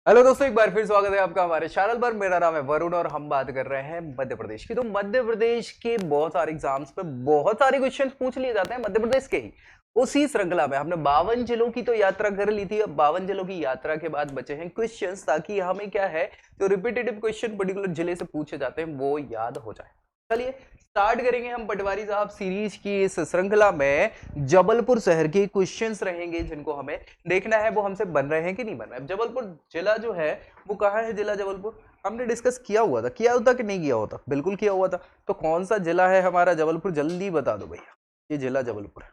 Hello दोस्तों, एक बार फिर स्वागत है आपका हमारे चैनल पर। मेरा नाम है वरुण और हम बात कर रहे हैं मध्य प्रदेश की। तो मध्य प्रदेश के बहुत सारे एग्जाम्स में बहुत सारे क्वेश्चन पूछ लिए जाते हैं मध्य प्रदेश के ही। उसी श्रृंखला में हमने 52 जिलों की तो यात्रा कर ली थी। अब 52 जिलों की यात्रा के बाद बचे हैं क्वेश्चंस, ताकि हमें क्या है, जो रिपीटेटिव क्वेश्चन पर्टिकुलर जिले से पूछे जाते हैं वो याद हो जाए। चलिए स्टार्ट करेंगे हम पटवारी साहब सीरीज की इस श्रृंखला में। जबलपुर शहर के क्वेश्चंस रहेंगे जिनको हमें देखना है वो हमसे बन रहे हैं कि नहीं बन रहे हैं। जबलपुर जिला जो है वो कहाँ है? जिला जबलपुर हमने डिस्कस किया हुआ था, किया होता कि नहीं किया होता? बिल्कुल किया हुआ था। तो कौन सा जिला है हमारा जबलपुर? जल्दी बता दो भैया। ये जिला जबलपुर है,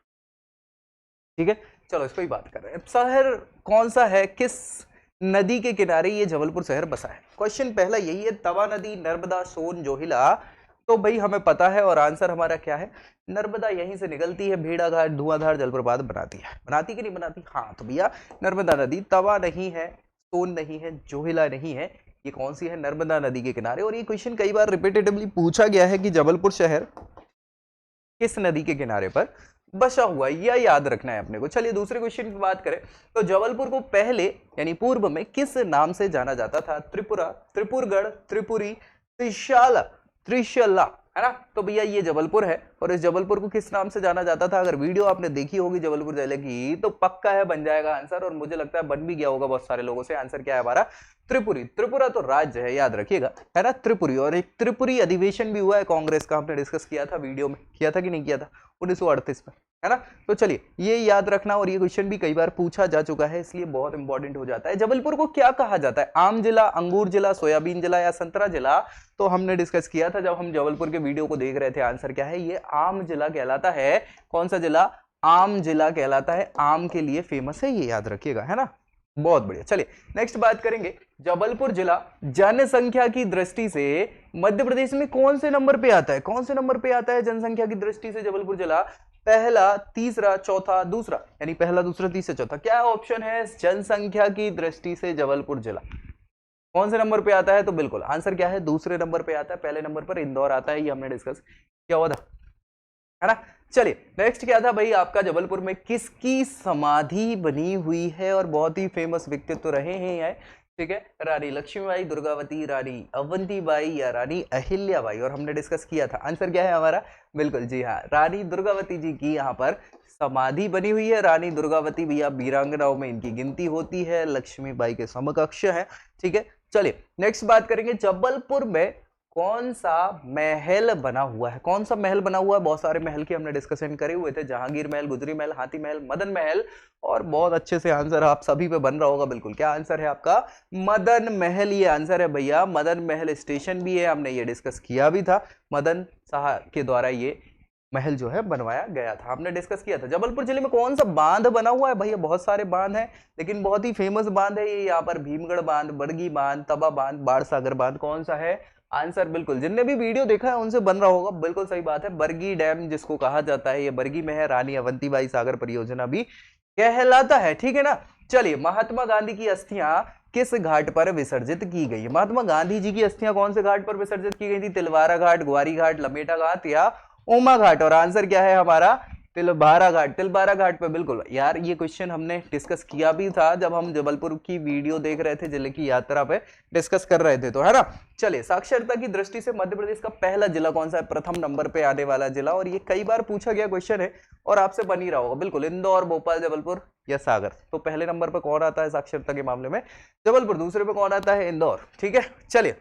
ठीक है। चलो इस पर ही बात कर रहे हैं। शहर कौन सा है, किस नदी के किनारे ये जबलपुर शहर बसा है? क्वेश्चन पहला यही है। तवा नदी, नर्मदा, सोन, जोहिला। तो भाई हमें पता है और आंसर हमारा क्या है? नर्मदा यहीं से निकलती है, भेड़ाघाट धुआंधार जलप्रपात बनाती है। बनाती कि नहीं बनाती? हाँ, तो भैया नर्मदा नदी। तवा नहीं है, सोन नहीं है, जोहिला नहीं है, ये कौन सी है? नर्मदा नदी के किनारे। और ये क्वेश्चन कई बार रिपीटेटिवली पूछा गया है कि जबलपुर शहर किस नदी के किनारे पर बसा हुआ, यह याद रखना है अपने को। चलिए दूसरे क्वेश्चन की बात करें तो जबलपुर को पहले यानी पूर्व में किस नाम से जाना जाता था? त्रिपुरा, त्रिपुरगढ़, त्रिपुरी, त्रिशाला, त्रिशला, है ना। तो भैया ये जबलपुर है और इस जबलपुर को किस नाम से जाना जाता था? अगर वीडियो आपने देखी होगी जबलपुर जिले की तो पक्का है बन जाएगा आंसर, और मुझे लगता है बन भी गया होगा बहुत सारे लोगों से। आंसर क्या है हमारा? त्रिपुरी। त्रिपुरा तो राज्य है, याद रखिएगा, है ना, त्रिपुरी। और एक त्रिपुरी अधिवेशन भी हुआ है कांग्रेस का, हमने डिस्कस किया था वीडियो में, किया था कि नहीं किया था? 1938 में, है ना। तो चलिए ये याद रखना, और ये क्वेश्चन भी कई बार पूछा जा चुका है इसलिए बहुत इंपॉर्टेंट हो जाता है। जबलपुर को क्या कहा जाता है? आम जिला, अंगूर जिला, सोयाबीन जिला या संतरा जिला? तो हमने डिस्कस किया था जब हम जबलपुर के वीडियो को देख रहे थे। आंसर क्या है? ये आम जिला कहलाता है। कौन सा जिला? आम जिला कहलाता है। आम के लिए फेमस है, ये याद रखिएगा, है ना। बहुत बढ़िया। चलिए नेक्स्ट बात करेंगे। जबलपुर जिला जनसंख्या की दृष्टि से मध्य प्रदेश में कौन से नंबर पे आता है? कौन से नंबर पे आता है जनसंख्या की दृष्टि से जबलपुर जिला? पहला, तीसरा, चौथा, दूसरा, यानी पहला, दूसरा, तीसरा, चौथा। क्या ऑप्शन है जनसंख्या की दृष्टि से जबलपुर जिला कौन से नंबर पे आता है? तो बिल्कुल आंसर क्या है? दूसरे नंबर पे आता है। पहले नंबर पर इंदौर आता है, ये हमने डिस्कस किया हुआ था, है ना। चलिए नेक्स्ट क्या था भाई आपका? जबलपुर में किसकी समाधि बनी हुई है? और बहुत ही फेमस व्यक्तित्व तो रहे हैं, ठीक है। रानी लक्ष्मीबाई, दुर्गावती, रानी अवंतीबाई या रानी अहिल्याबाई? और हमने डिस्कस किया था। आंसर क्या है हमारा? बिल्कुल जी हाँ, रानी दुर्गावती जी की यहाँ पर समाधि बनी हुई है। रानी दुर्गावती भैया वीरांगनाओं में इनकी गिनती होती है, लक्ष्मीबाई के समकक्ष है, ठीक है। चलिए नेक्स्ट बात करेंगे। जबलपुर में कौन सा महल बना हुआ है? कौन सा महल बना हुआ है? बहुत सारे महल की हमने डिस्कशन करे हुए थे, जहांगीर महल, गुजरी महल, हाथी महल, मदन महल। और बहुत अच्छे से आंसर आप सभी पे बन रहा होगा। बिल्कुल, क्या आंसर है आपका? मदन महल, ये आंसर है भैया। मदन महल स्टेशन भी है, हमने ये डिस्कस किया भी था। मदन शाह के द्वारा ये महल जो है बनवाया गया था, हमने डिस्कस किया था। जबलपुर जिले में कौन सा बांध बना हुआ है? भैया बहुत सारे बांध हैं, लेकिन बहुत ही फेमस बांध है ये यहाँ पर। भीमगढ़ बांध, बड़गी बांध, तबा बांध, बाड़सागर बांध। कौन सा है आंसर? बिल्कुल जिनने भी वीडियो देखा है उनसे बन रहा होगा। बिल्कुल सही बात है, बरगी डैम जिसको कहा जाता है, ये बरगी में है। रानी अवंतीबाई सागर परियोजना भी कहलाता है, ठीक है ना। चलिए महात्मा गांधी की अस्थियां किस घाट पर विसर्जित की गई है? महात्मा गांधी जी की अस्थियां कौन से घाट पर विसर्जित की गई थी? तिलवारा घाट, ग्वारी घाट, लमेटा घाट या ओमा घाट? और आंसर क्या है हमारा? तिलवारा घाट। तिलवारा घाट पे बिल्कुल यार, ये क्वेश्चन हमने डिस्कस किया भी था जब हम जबलपुर की वीडियो देख रहे थे, जिले की यात्रा पे डिस्कस कर रहे थे, तो है ना। चलिए साक्षरता की दृष्टि से मध्य प्रदेश का पहला जिला कौन सा है? प्रथम नंबर पे आने वाला जिला, और ये कई बार पूछा गया क्वेश्चन है और आपसे बन ही रहा होगा। बिल्कुल इंदौर, भोपाल, जबलपुर या सागर। तो पहले नंबर पर कौन आता है साक्षरता के मामले में? जबलपुर। दूसरे पे कौन आता है? इंदौर, ठीक है। चलिए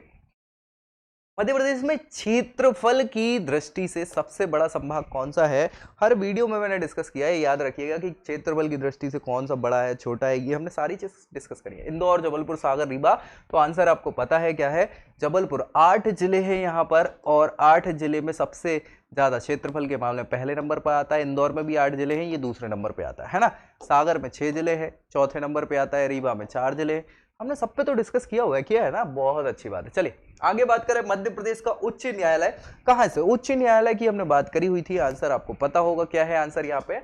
मध्य प्रदेश में क्षेत्रफल की दृष्टि से सबसे बड़ा संभाग कौन सा है? हर वीडियो में मैंने डिस्कस किया है, याद रखिएगा कि क्षेत्रफल की दृष्टि से कौन सा बड़ा है, छोटा है, ये हमने सारी चीज डिस्कस करी है। इंदौर, जबलपुर, सागर, रीवा। तो आंसर आपको पता है क्या है? जबलपुर। 8 जिले हैं यहाँ पर, और 8 जिले में सबसे ज्यादा क्षेत्रफल के मामले में पहले नंबर पर आता है। इंदौर में भी 8 जिले हैं, ये दूसरे नंबर पर आता है ना। सागर में 6 जिले हैं, चौथे नंबर पर आता है। रीवा में 4 जिले हैं। हमने सब पे तो डिस्कस किया हुआ है, किया है ना, बहुत अच्छी बात है। चलिए आगे बात करें। मध्य प्रदेश का उच्च न्यायालय कहां से? उच्च न्यायालय की हमने बात करी हुई थी, आंसर आपको पता होगा क्या है आंसर यहाँ पे?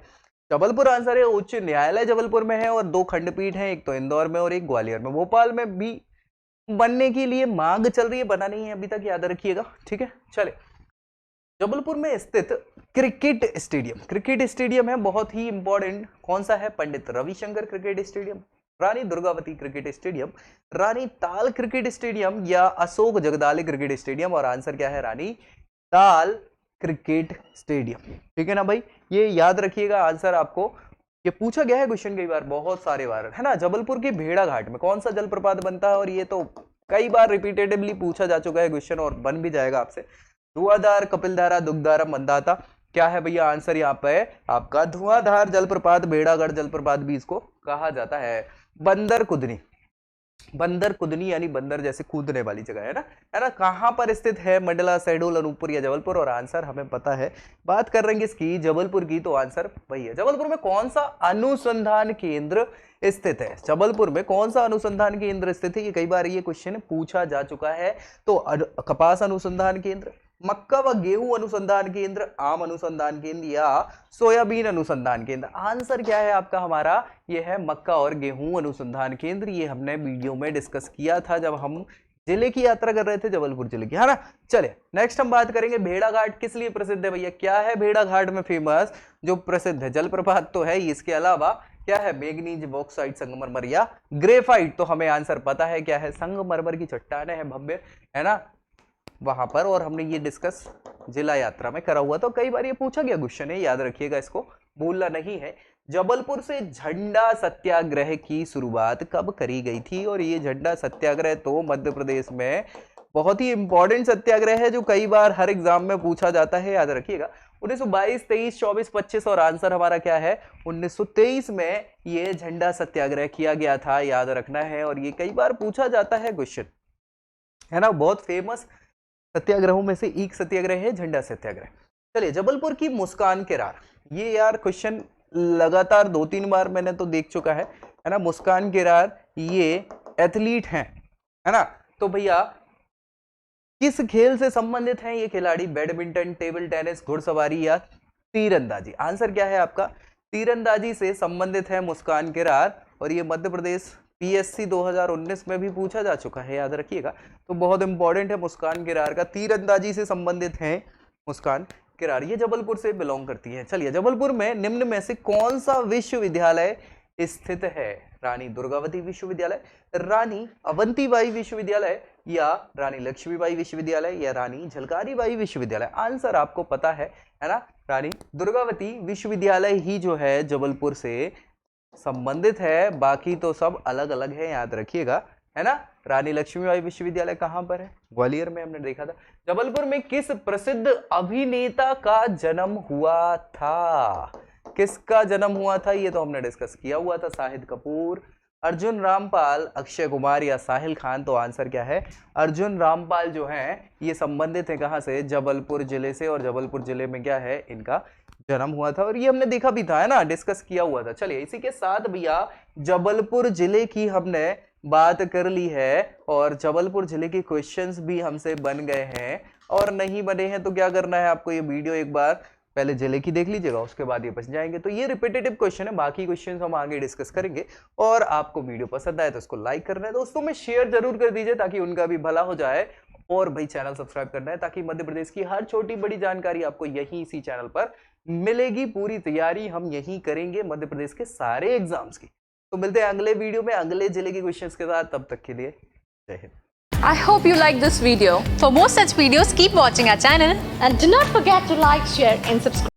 जबलपुर आंसर है। उच्च न्यायालय जबलपुर में है और 2 खंडपीठ हैं, एक तो इंदौर में और एक ग्वालियर में। भोपाल में भी बनने के लिए मांग चल रही है, बना नहीं है अभी तक, याद रखिएगा, ठीक है। चले जबलपुर में स्थित क्रिकेट स्टेडियम, क्रिकेट स्टेडियम है बहुत ही इंपॉर्टेंट, कौन सा है? Pandit Ravishankar cricket stadium, Rani Durgavati cricket stadium, रानी ताल क्रिकेट स्टेडियम या अशोक जगदाले क्रिकेट स्टेडियम? और आंसर क्या है? रानी ताल क्रिकेट स्टेडियम। ठीक है ना भाई, ये याद रखिएगा। आंसर आपको ये पूछा गया है क्वेश्चन कई बार, बहुत सारे बार, है ना। जबलपुर के भेड़ा घाट में कौन सा जलप्रपात बनता है? और ये तो कई बार रिपीटेटिवली पूछा जा चुका है क्वेश्चन और बन भी जाएगा आपसे। धुआंधार, कपिलधारा, दुग्धारा, मंदाता? क्या है भैया आंसर यहाँ पे? आपका धुआंधार जलप्रपात, भेड़ागढ़ जलप्रपात भी इसको कहा जाता है। बंदर कुदनी, बंदर कुदनी यानी बंदर जैसे कूदने वाली जगह, है ना, कहां पर स्थित है? मंडला, शहडोल, अनूपपुर या जबलपुर? और आंसर हमें पता है, बात कर रहे हैं इसकी जबलपुर की, तो आंसर वही है। जबलपुर में कौन सा अनुसंधान केंद्र स्थित है? जबलपुर में कौन सा अनुसंधान केंद्र स्थित है? ये कई बार ये क्वेश्चन पूछा जा चुका है। तो कपास अनुसंधान केंद्र, मक्का व गेहूं अनुसंधान केंद्र, आम अनुसंधान केंद्र या सोयाबीन अनुसंधान केंद्र? आंसर क्या है आपका हमारा? ये है मक्का और गेहूं अनुसंधान केंद्र। ये हमने वीडियो में डिस्कस किया था जब हम जिले की यात्रा कर रहे थे, जबलपुर जिले की, है ना। चले नेक्स्ट हम बात करेंगे भेड़ाघाट किस लिए प्रसिद्ध है भैया? क्या है भेड़ाघाट में फेमस जो प्रसिद्ध है? जलप्रपात तो है, इसके अलावा क्या है? मैंगनीज, बॉक्साइट, संगमरमर या ग्रेफाइट? तो हमें आंसर पता है क्या है, संगमरमर की चट्टानें है भव्य, है ना, वहां पर। और हमने ये डिस्कस जिला यात्रा में करा हुआ, तो कई बार ये पूछा गया क्वेश्चन है, याद रखिएगा, इसको भूलना नहीं है। जबलपुर से झंडा सत्याग्रह की शुरुआत कब करी गई थी? और ये झंडा सत्याग्रह तो मध्य प्रदेश में बहुत ही इंपॉर्टेंट सत्याग्रह है जो कई बार हर एग्जाम में पूछा जाता है, याद रखिएगा। 1922, 23, 24, 25 और आंसर हमारा क्या है? 1923 में ये झंडा सत्याग्रह किया गया था, याद रखना है। और ये कई बार पूछा जाता है क्वेश्चन, है ना। बहुत फेमस सत्याग्रहों में से एक सत्याग्रह है झंडा सत्याग्रह। चलिए, जबलपुर की मुस्कान किरार, ये यार क्वेश्चन लगातार 2-3 बार मैंने तो देख चुका है ना। मुस्कान किरार ये एथलीट हैं, है ना। तो भैया किस खेल से संबंधित हैं ये खिलाड़ी? बैडमिंटन, टेबल टेनिस, घुड़सवारी या तीरंदाजी? आंसर क्या है आपका? तीरंदाजी से संबंधित है मुस्कान किरार। और ये मध्य प्रदेश पीएससी 2019 में भी पूछा जा चुका है, याद रखिएगा। तो बहुत इंपॉर्टेंट है मुस्कान किरार का, तीरंदाजी से संबंधित है मुस्कान किरार। ये जबलपुर से बिलोंग करती है। चलिए, जबलपुर में निम्न में से कौन सा विश्वविद्यालय स्थित है? रानी दुर्गावती विश्वविद्यालय, रानी अवंतीबाई विश्वविद्यालय या रानी लक्ष्मीबाई विश्वविद्यालय या रानी झलकारी बाई विश्वविद्यालय? आंसर आपको पता है ना, रानी दुर्गावती विश्वविद्यालय ही जो है जबलपुर से संबंधित है, बाकी तो सब अलग अलग है, याद रखिएगा, है ना। रानी लक्ष्मीबाई विश्वविद्यालय कहां पर है? ग्वालियर में, हमने देखा था। जबलपुर में किस प्रसिद्ध अभिनेता का जन्म हुआ था? किसका जन्म हुआ था? ये तो हमने डिस्कस किया हुआ था। शाहिद कपूर, अर्जुन रामपाल, अक्षय कुमार या साहिल खान? तो आंसर क्या है? अर्जुन रामपाल जो हैं ये संबंधित है कहां से? जबलपुर जिले से। और जबलपुर जिले में क्या है? इनका जन्म हुआ था, और ये हमने देखा भी था, है ना, डिस्कस किया हुआ था। चलिए, इसी के साथ भैया जबलपुर जिले की हमने बात कर ली है, और जबलपुर जिले के क्वेश्चंस भी हमसे बन गए हैं। और नहीं बने हैं तो क्या करना है आपको? ये वीडियो एक बार पहले जिले की देख लीजिएगा, उसके बाद ये बच जाएंगे। तो ये रिपीटेटिव क्वेश्चन है, बाकी क्वेश्चंस हम आगे डिस्कस करेंगे। और आपको वीडियो पसंद आए तो उसको लाइक करना है, दोस्तों में शेयर जरूर कर दीजिए ताकि उनका भी भला हो जाए। और भाई चैनल सब्सक्राइब करना है ताकि मध्य प्रदेश की हर छोटी बड़ी जानकारी आपको यही इसी चैनल पर मिलेगी। पूरी तैयारी हम यही करेंगे मध्य प्रदेश के सारे एग्जाम्स की। तो मिलते हैं अगले वीडियो में अगले जिले के क्वेश्चंस के साथ, तब तक के लिए जय Hind. I hope you like this video. For more such videos, keep watching our channel and do not forget to like, share and subscribe.